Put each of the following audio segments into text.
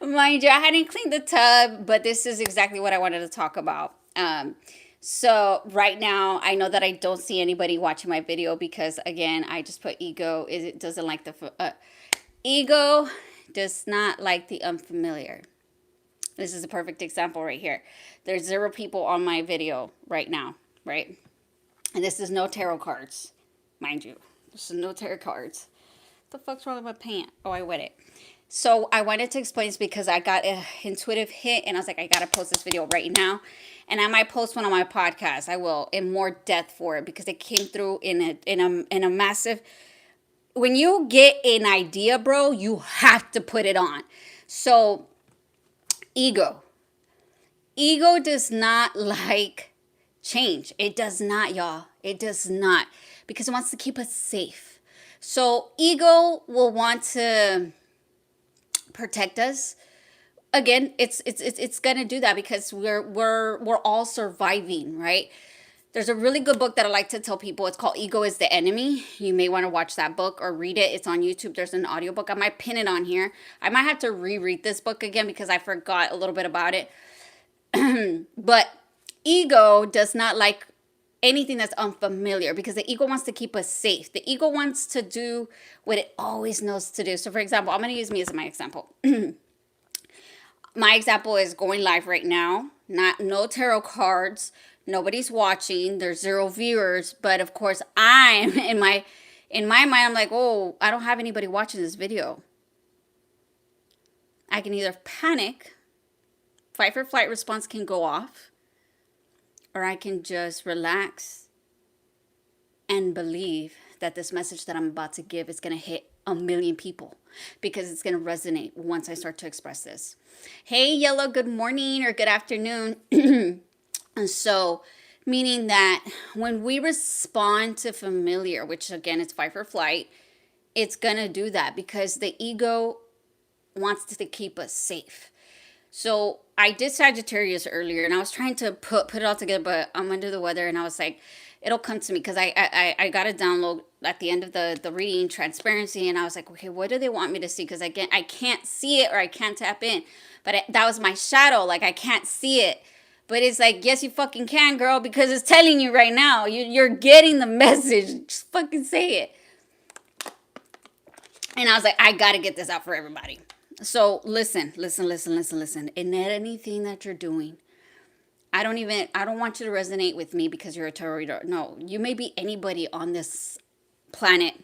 Mind you, I hadn't cleaned the tub, but this is exactly what I wanted to talk about. So right now, I know that I don't see anybody watching my video because, again, I just put ego. It doesn't like ego does not like the unfamiliar. This is a perfect example right here. There's 0 people on my video right now, right? And this is no tarot cards, mind you. This is no tarot cards. What the fuck's wrong with my pant? Oh, I wet it. So I wanted to explain this because I got an intuitive hit and I was like, I gotta post this video right now. And I might post one on my podcast. I will in more depth for it because it came through in a massive. When you get an idea, bro, you have to put it on. So ego does not like change. It does not, y'all. It does not, because it wants to keep us safe. So ego will want to protect us. Again, it's gonna do that because we're all surviving, right? There's a really good book that I like to tell people. It's called Ego is the Enemy. You may want to watch that book or read it. It's on YouTube. There's an audiobook. I might pin it on here. I might have to reread this book again because I forgot a little bit about it. But ego does not like anything that's unfamiliar because the ego wants to keep us safe. The ego wants to do what it always knows to do. So for example, I'm going to use me as my example. My example is going live right now. No tarot cards. Nobody's watching. There's 0 viewers. But of course, I'm in my mind, I'm like, oh, I don't have anybody watching this video. I can either panic, fight or flight response can go off, or I can just relax and believe that this message that I'm about to give is going to hit 1 million people because it's going to resonate once I start to express this. Hey, Yellow, good morning or good afternoon. And so, meaning that when we respond to familiar, which again, it's fight or flight, it's going to do that because the ego wants to keep us safe. So I did Sagittarius earlier and I was trying to put it all together, but I'm under the weather and I was like, it'll come to me because I got to download at the end of the reading transparency and I was like, okay, what do they want me to see? Because again, I can't see it or I can't tap in, but that was my shadow. Like I can't see it, but it's like, yes, you fucking can, girl, because it's telling you right now. You're getting the message. Just fucking say it. And I was like, I got to get this out for everybody. So listen. In anything that you're doing, I don't want you to resonate with me because you're a tarot reader. No, you may be anybody on this planet.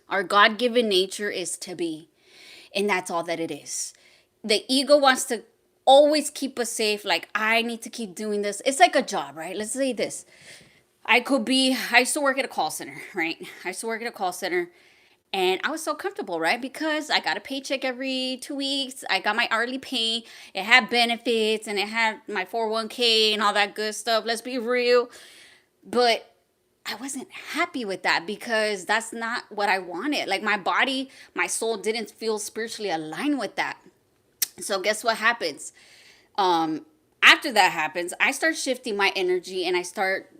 Our God-given nature is to be, and that's all that it is. The ego wants to always keep us safe. Like, I need to keep doing this. It's like a job, right? Let's say this. I used to work at a call center, right? And I was so comfortable, right? Because I got a paycheck every 2 weeks. I got my hourly pay. It had benefits and it had my 401k and all that good stuff. Let's be real. But I wasn't happy with that because that's not what I wanted. Like my body, my soul didn't feel spiritually aligned with that. So guess what happens? After that happens, I start shifting my energy and I start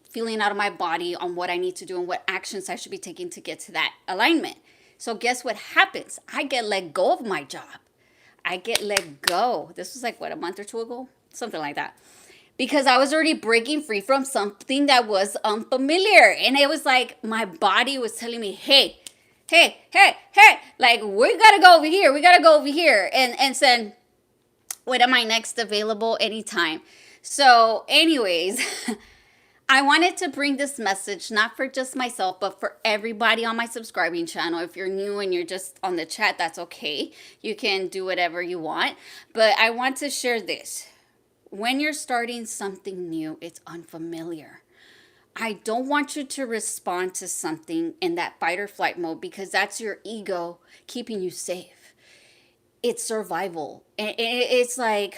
feeling out of my body on what I need to do and what actions I should be taking to get to that alignment. So guess what happens? I get let go of my job. I get let go. This was like, what, a month or 2 ago? Something like that. Because I was already breaking free from something that was unfamiliar. And it was like, my body was telling me, hey, like, we got to go over here. And said, when am I next available? Anytime. So anyways, I wanted to bring this message, not for just myself, but for everybody on my subscribing channel. If you're new and you're just on the chat, that's okay. You can do whatever you want. But I want to share this. When you're starting something new, it's unfamiliar. I don't want you to respond to something in that fight or flight mode because that's your ego keeping you safe. It's survival. And it's like,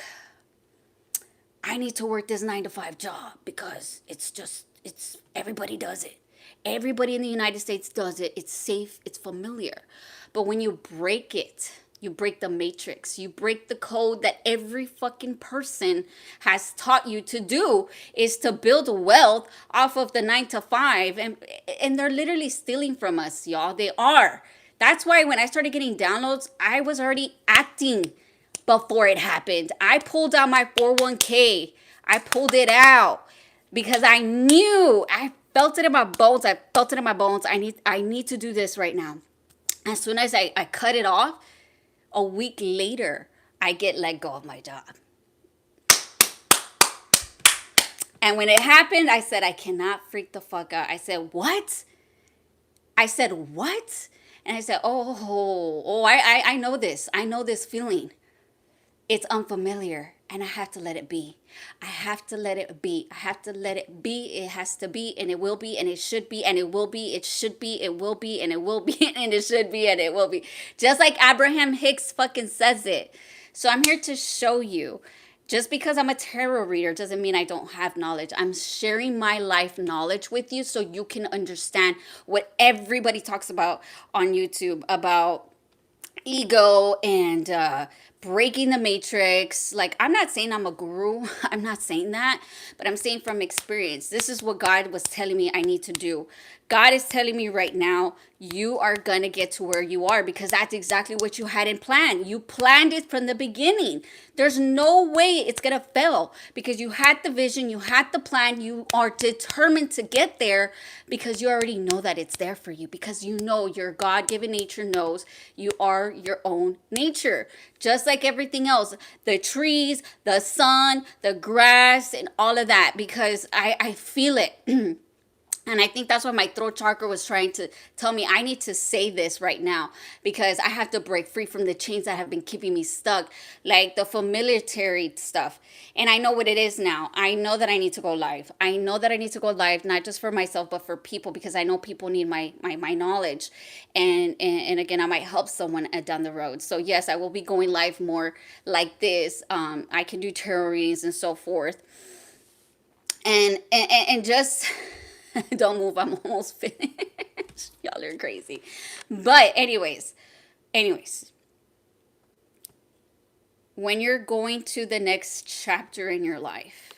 I need to work this 9-to-5 job because it's everybody does it. Everybody in the United States does it. It's safe. It's familiar. But when you break it, you break the matrix. You break the code that every fucking person has taught you to do is to build wealth off of the 9-to-5. And they're literally stealing from us, y'all. They are. That's why when I started getting downloads, I was already acting before it happened. I pulled out my 401k. I pulled it out because I knew, I felt it in my bones. I felt it in my bones. I need to do this right now. As soon as I cut it off, a week later, I get let go of my job. And when it happened, I said, I cannot freak the fuck out. I said, what? I said, what? And I said, I know this. I know this feeling. It's unfamiliar, and I have to let it be. I have to let it be. I have to let it be. It has to be, and it will be, and it should be, and it will be. It should be, it will be, and it will be, and it should be, and it will be. Just like Abraham Hicks fucking says it. So I'm here to show you. Just because I'm a tarot reader doesn't mean I don't have knowledge. I'm sharing my life knowledge with you so you can understand what everybody talks about on YouTube about ego and breaking the matrix. Like, I'm not saying I'm a guru. I'm not saying that, but I'm saying from experience. This is what God was telling me I need to do. God is telling me right now, you are going to get to where you are because that's exactly what you had in plan. You planned it from the beginning. There's no way it's going to fail because you had the vision, you had the plan, you are determined to get there because you already know that it's there for you, because you know your God-given nature knows you are your own nature. Just like everything else, the trees, the sun, the grass, and all of that, because I feel it. And I think that's what my throat chakra was trying to tell me. I need to say this right now because I have to break free from the chains that have been keeping me stuck, like the familiarity stuff. And I know what it is now. I know that I need to go live. I know that I need to go live, not just for myself, but for people, because I know people need my knowledge. And again, I might help someone down the road. So yes, I will be going live more like this. I can do tarot readings and so forth. And just... Don't move, I'm almost finished. Y'all are crazy. But anyways, when you're going to the next chapter in your life,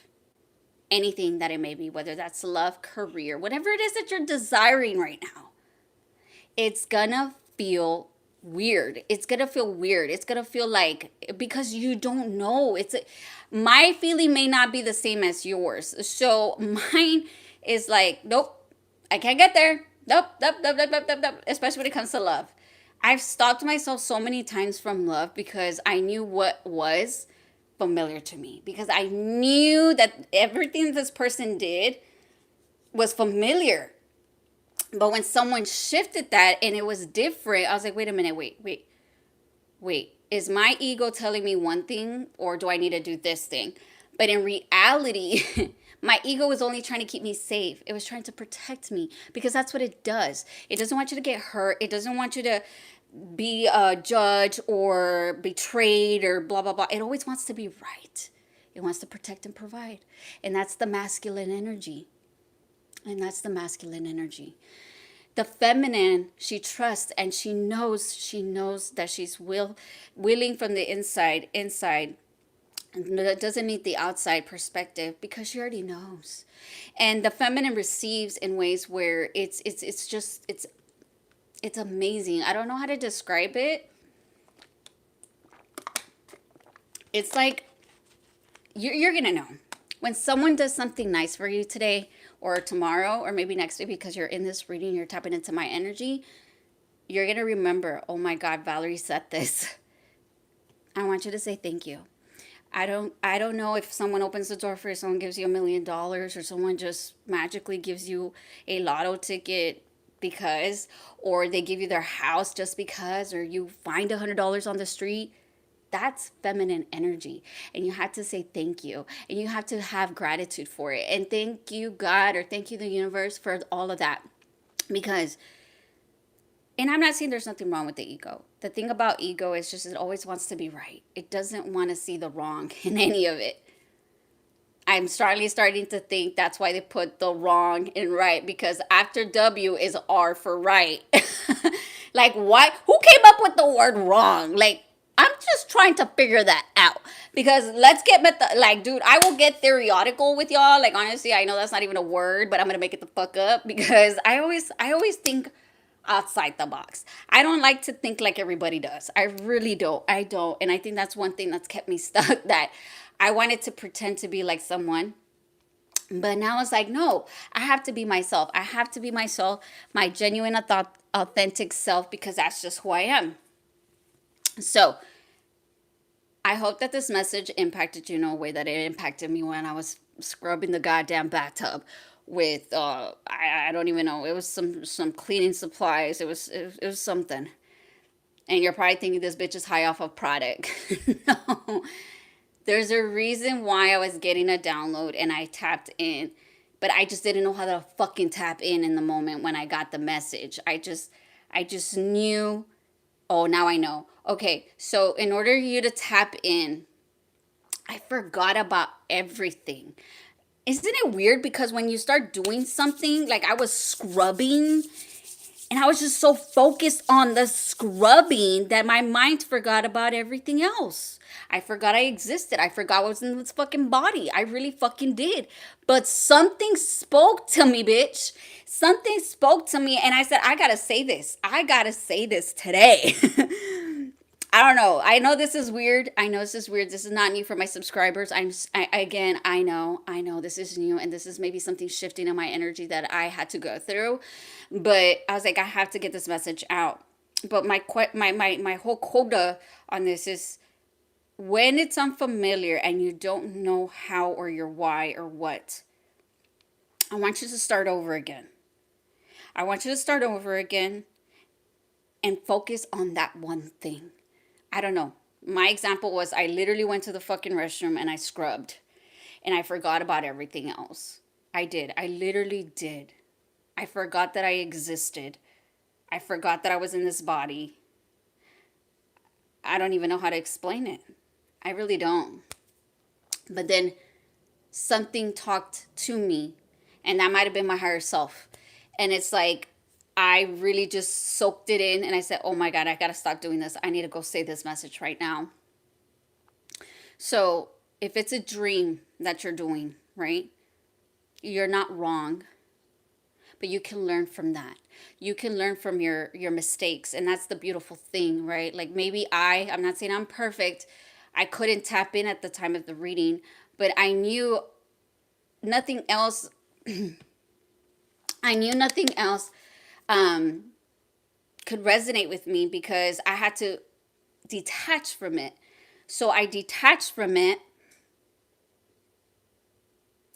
anything that it may be, whether that's love, career, whatever it is that you're desiring right now, it's gonna feel weird. It's gonna feel weird. It's gonna feel like, because you don't know. My feeling may not be the same as yours. So mine is like, nope, I can't get there. Nope. Especially when it comes to love. I've stopped myself so many times from love because I knew what was familiar to me. Because I knew that everything this person did was familiar. But when someone shifted that and it was different, I was like, wait a minute, wait. Is my ego telling me one thing, or do I need to do this thing? But in reality, my ego was only trying to keep me safe. It was trying to protect me, because that's what it does. It doesn't want you to get hurt. It doesn't want you to be judged or betrayed or blah, blah, blah. It always wants to be right. It wants to protect and provide. And that's the masculine energy. The feminine, she trusts, and she knows that she's willing from the inside. That doesn't need the outside perspective, because she already knows. And the feminine receives in ways where it's amazing. I don't know how to describe it. It's like you're gonna know when someone does something nice for you today or tomorrow or maybe next week, because you're in this reading, you're tapping into my energy. You're gonna remember, oh my God, Valerie said this. I want you to say thank you. I don't know if someone opens the door for you, someone gives you $1 million, or someone just magically gives you a lotto ticket because, or they give you their house just because, or you find $100 on the street. That's feminine energy. And you have to say thank you. And you have to have gratitude for it. And thank you, God, or thank you, the universe, for all of that. Because, and I'm not saying there's nothing wrong with the ego. The thing about ego is just it always wants to be right. It doesn't want to see the wrong in any of it. I'm starting to think that's why they put the wrong in right, because after W is R for right. Like, what? Who came up with the word wrong? Like, I'm just trying to figure that out, because let's get dude, I will get theoretical with y'all. Like, honestly, I know that's not even a word, but I'm going to make it the fuck up, because I always think outside the box. I don't like to think like everybody does. I really don't. I don't. And I think that's one thing that's kept me stuck, that I wanted to pretend to be like someone. But now it's like, no, I have to be myself. I have to be myself, my genuine, authentic self, because that's just who I am. So I hope that this message impacted you in a way that it impacted me when I was scrubbing the goddamn bathtub with I don't even know, it was some cleaning supplies. It was something. And you're probably thinking this bitch is high off of product. No. There's a reason why I was getting a download and I tapped in, but I just didn't know how to fucking tap in the moment when I got the message. I just knew. Oh, now I know. Okay, so in order you to tap in, I forgot about everything. Isn't it weird? Because when you start doing something, like I was scrubbing, and I was just so focused on the scrubbing that my mind forgot about everything else. I forgot I existed. I forgot what was in this fucking body. I really fucking did. But something spoke to me, bitch. Something spoke to me, and I said, I gotta say this. I gotta say this today. I don't know. I know this is weird. I know this is weird. This is not new for my subscribers. Again, I know this is new, and this is maybe something shifting in my energy that I had to go through. But I was like, I have to get this message out. But my whole quota on this is, when it's unfamiliar and you don't know how or your why or what, I want you to start over again. I want you to start over again and focus on that one thing. I don't know. My example was, I literally went to the fucking restroom and I scrubbed and I forgot about everything else. I did. I literally did. I forgot that I existed. I forgot that I was in this body. I don't even know how to explain it. I really don't. But then something talked to me, and that might have been my higher self. And it's like, I really just soaked it in, and I said, oh my God, I got to stop doing this. I need to go say this message right now. So if it's a dream that you're doing, right, you're not wrong, but you can learn from that. You can learn from your mistakes, and that's the beautiful thing, right? Like, maybe I'm not saying I'm perfect. I couldn't tap in at the time of the reading, but I knew nothing else. I knew nothing else could resonate with me, because I had to detach from it. So I detached from it,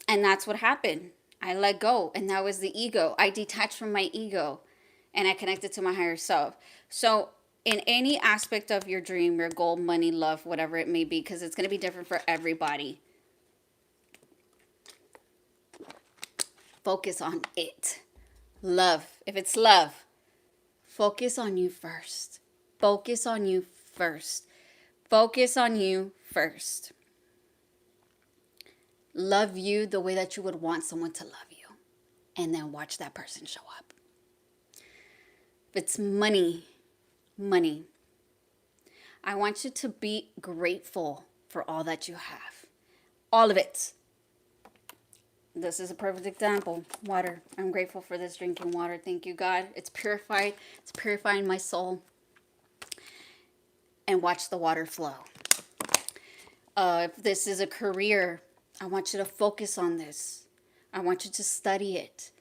and that's what happened. I let go, and that was the ego. I detached from my ego, and I connected to my higher self. So in any aspect of your dream, your goal, money, love, whatever it may be, because it's going to be different for everybody, focus on it. Love. If it's love, focus on you first. Focus on you first. Focus on you first. Love you the way that you would want someone to love you. And then watch that person show up. If it's money, I want you to be grateful for all that you have. All of it. This is a perfect example. Water. I'm grateful for this drinking water. Thank you, God. It's purified. It's purifying my soul. And watch the water flow. If this is a career, I want you to focus on this. I want you to study it.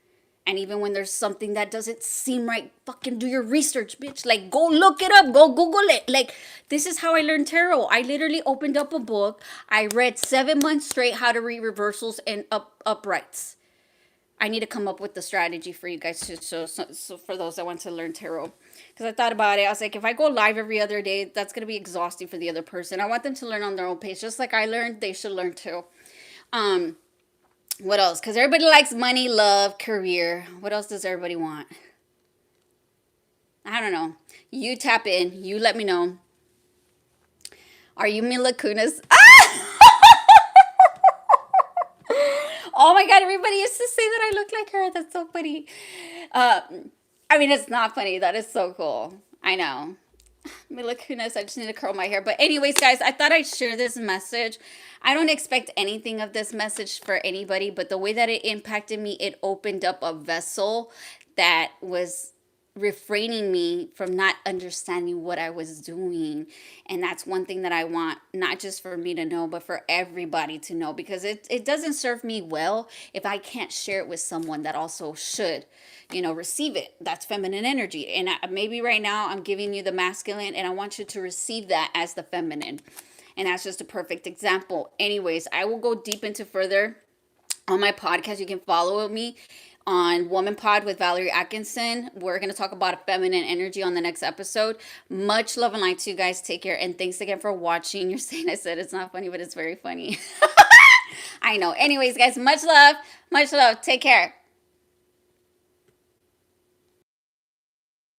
And even when there's something that doesn't seem right, fucking do your research, bitch. Like, go look it up. Go Google it. Like, this is how I learned tarot. I literally opened up a book. I read 7 months straight how to read reversals and uprights. I need to come up with the strategy for you guys so for those that want to learn tarot. Because I thought about it. I was like, if I go live every other day, that's going to be exhausting for the other person. I want them to learn on their own pace. Just like I learned, they should learn too. What else? Because everybody likes money, love, career. What else does everybody want? I don't know. You tap in. You let me know. Are you Mila Kunis? Ah! Oh my God, everybody used to say that I look like her. That's so funny. I mean, it's not funny. That is so cool. I know. Mila Kunis, I just need to curl my hair. But anyways, guys, I thought I'd share this message. I don't expect anything of this message for anybody, but the way that it impacted me, it opened up a vessel that was refraining me from not understanding what I was doing. And that's one thing that I want, not just for me to know, but for everybody to know, because it doesn't serve me well if I can't share it with someone that also should, receive it. That's feminine energy. And maybe right now I'm giving you the masculine, and I want you to receive that as the feminine. And that's just a perfect example. Anyways, I will go deep into further on my podcast. You can follow me on Woman Pod with Valerie Atkinson. We're going to talk about feminine energy on the next episode. Much love and light to you guys. Take care. And thanks again for watching. You're saying I said it's not funny, but it's very funny. I know. Anyways, guys, much love. Much love. Take care.